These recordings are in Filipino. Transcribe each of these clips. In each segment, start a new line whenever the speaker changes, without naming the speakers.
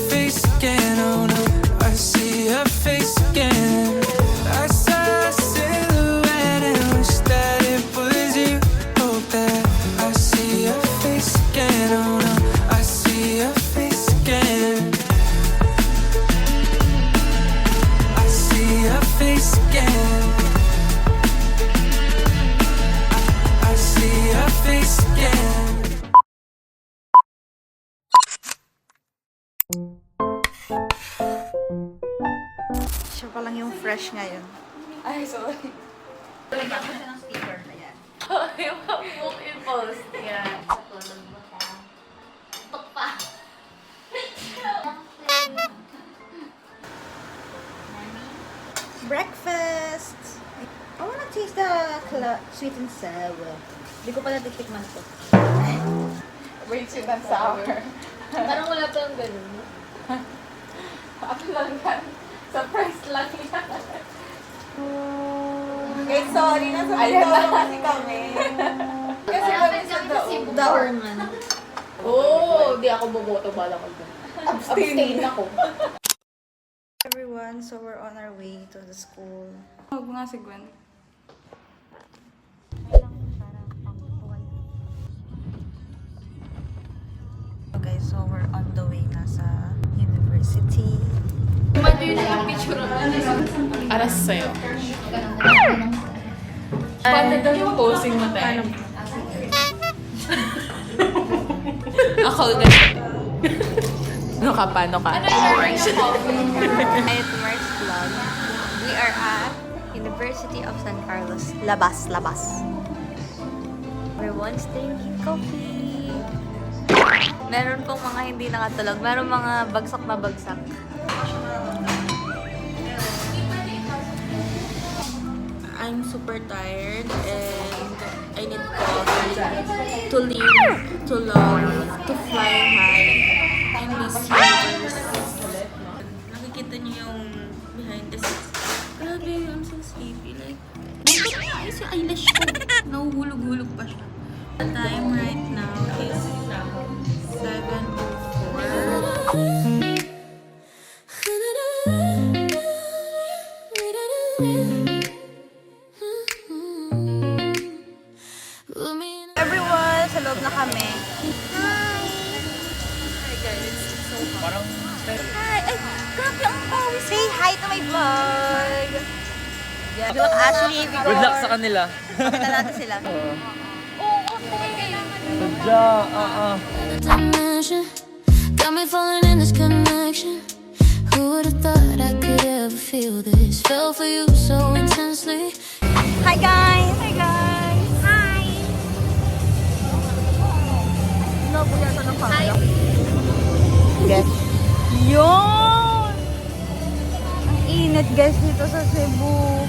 face again. Oh no, I see your face again. I saw a silhouette and wish that it was you. Hope that I see your face again. Oh no, I see your face again. I see your face again. I see your face again.
Siya pa lang yung fresh ngayon.
Ay, sorry.
Lagyan ko siya ng sticker na yan.
Yung book i-post. Yan. Tok pa.
Breakfast! I wanna taste the sweet and sour. Hindi ko pala titikman to.
Wait, sweet and sour. Parang wala pa yung ganun. Ako lang yan. Surprise lang yan.
Guys, sorry, nasa Mindoro kasi kami.
Kasi kami sa
Daungan.
Oo, di ako boboto bala ko dun. Abstain ako.
Everyone, so we're on our way to the school.
Huwag nga si Gwen.
Okay, so we're on the way na sa university.
Mati yun yung picture aras sa'yo. Paano daw yung posing mo tayo? Ako ganito. Ano ka? Paano ka?
Hi, to Mars Vlog. We are at University of San Carlos. Labas, labas. Everyone's drinking coffee. Meron pong mga hindi nakatulog. Meron mga bagsak na bagsak.
I'm super tired and I need coffee to live, to love, to fly high in this universe. Nakikita niyo yung behind the scenes. Grabe, I'm so sleepy. Like, nakakayos yung eyelash ko. Nahuhulog-hulog pa siya. The time right now is 7:04.
Everyone, sa loob na kami. Hi! Ay, grabe ang pawis. Say hi to my vlog! Yeah, good luck, Ashley, Vigor.
Good luck sa kanila.
Pakita natin sila.
Sadya,
dimension. Got me falling in this connection. Who would have thought I could ever feel this? Fell for you so intensely.
Hi guys! Hi guys! Hi! Nabuyasan ng pangalaw. Yes. Yun! Ang init guys dito sa Cebu.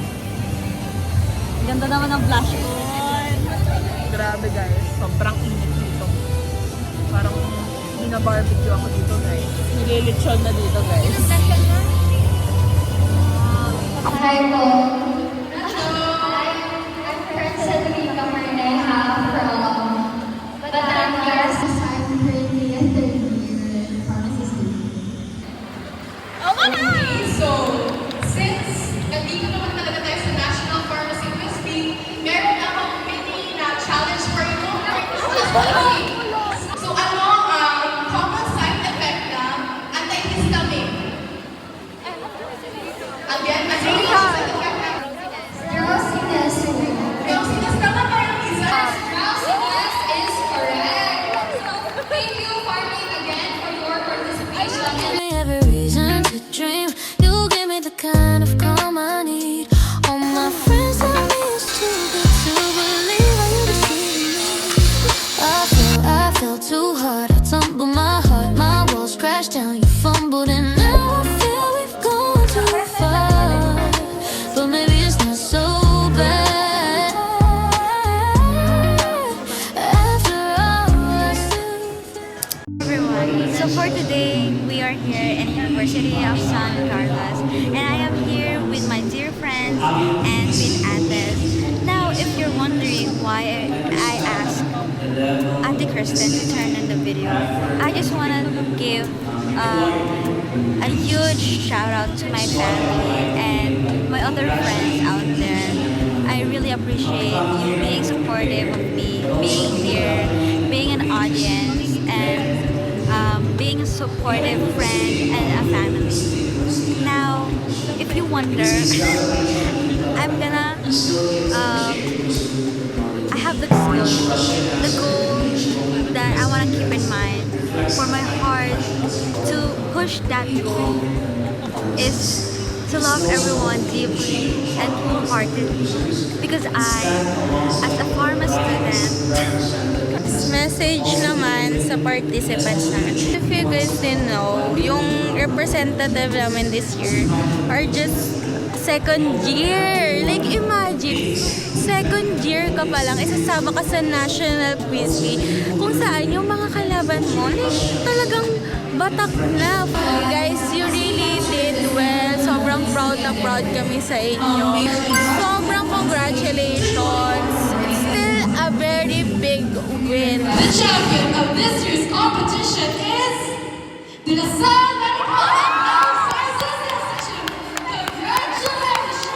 Ganda naman ng blush ko.
Grabe guys, sobrang init dito. Parang barbecue ako dito guys. Nililitsyon na dito guys.
Hi po. I'm presently Camarena from Batangas. I'm currently a third year pharmacy student.
Okay, so since nandito naman talaga tayo sa National Pharmacy Quiz Week, meron akong mini na challenge for you. So ano ang common side effect ng antihistamine? Again, ano yung side effect ng
Drowsiness.
drowsiness? Tama ba yung isa?
Drowsiness is correct. Thank you, Farming, again for your participation.
Give me every reason to dream. You give me the kind of calm I need. All my friends tell me it's too good to believe. Are you deceiving me? I fell too hard. I tumbled my heart. My walls crashed down. You fumbled and now I feel we've gone too far. But maybe it's not so bad. After all I said.
Everyone, so for today, we are here in University of San Carlos, and I am here with my dear friends and with Ates. Now, if you're wondering why I asked Ate Kristen to turn in the video, I just want to give a huge shout out to my family and my other friends out there. I really appreciate you being supportive of me, being here, being an audience, and being a supportive friend and a family. Now, if you wonder, I'm gonna, I have the goal that I want to keep in mind for my heart to push that goal is to love everyone deeply and wholeheartedly because I, as a pharma student,
Message naman sa participants namin. If you guys didn't know, yung representative namin this year are just second year. Like, imagine, second year ka pa lang, isasama ka sa National Quiz Bee, kung saan yung mga kalaban mo, like, talagang batak na. Guys, you really did well. Sobrang proud na proud kami sa inyo. Sobrang congratulations. It's still a very big win.
The champion of this year's competition is De La Salle Medical Sciences Institute. Congratulations!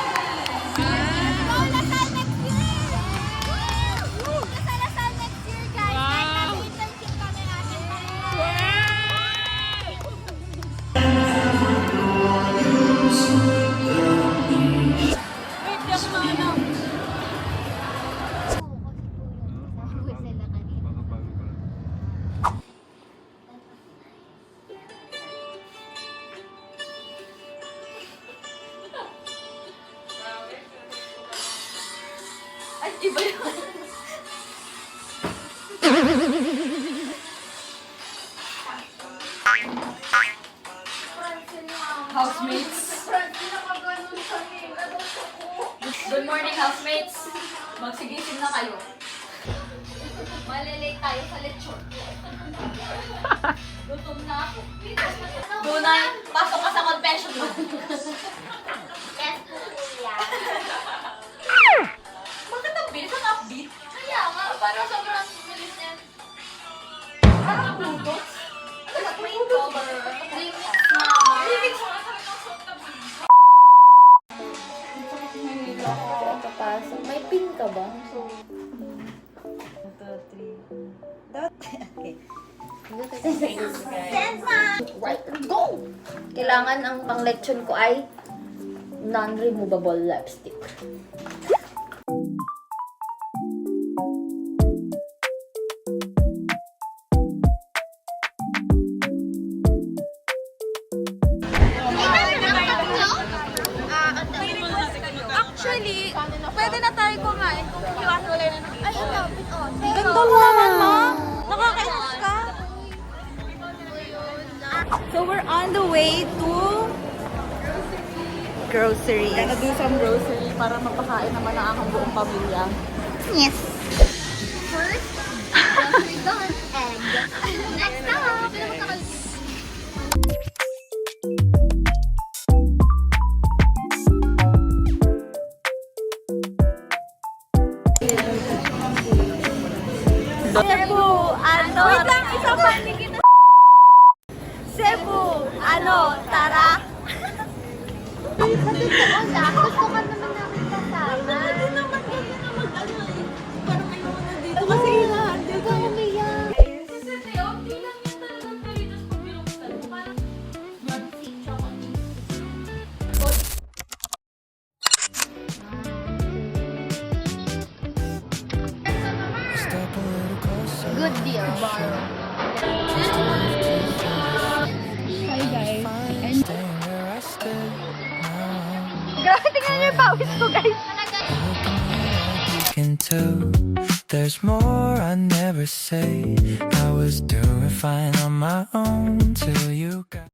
Housemates. Good morning, housemates. Magsigising na kayo. Malilate tayo sa lechon. Gutom na ako. Dunay, pasok ka sa confession room.
yes, Kuya.
Bakit ang bilis ang upbeat? Kaya nga, parang sobrang bilis yan. Parang Bluetooth. Screen cover. Remix na. Remix mo na sabi ng song na
Kapasok. May pin ka ba? Right, go! Kailangan ang pang-lechon ko ay non-removable lipstick.
Actually, pwede na tayo kumain kung hiwa-hiwalay na nakita.
Ayun na, on.
Ganda naman, ma! Nakakainis ka? So, we're on the way to grocery.
Gonna do some grocery para mapakain naman ang aking buong pamilya.
Yes.
First, grocery done, and next up,
Cebu, ano? Wait lang, isa pa. Cebu, ano? Tara.
gusto ka naman namin kasama.
Hindi naman kasi na mag-ano eh. Parang ayoko na dito kasi
Huwag kang umiyak.
Kasi Teo, hindi lang yan talagang palitas pag binuksan mo. Parang
Step a little closer.
Good deal.
Staying where I stood.
Grabe, tingnan niyo yung pawis ko, guys.
You can tell there's more I never say. I was doing fine on my own till you got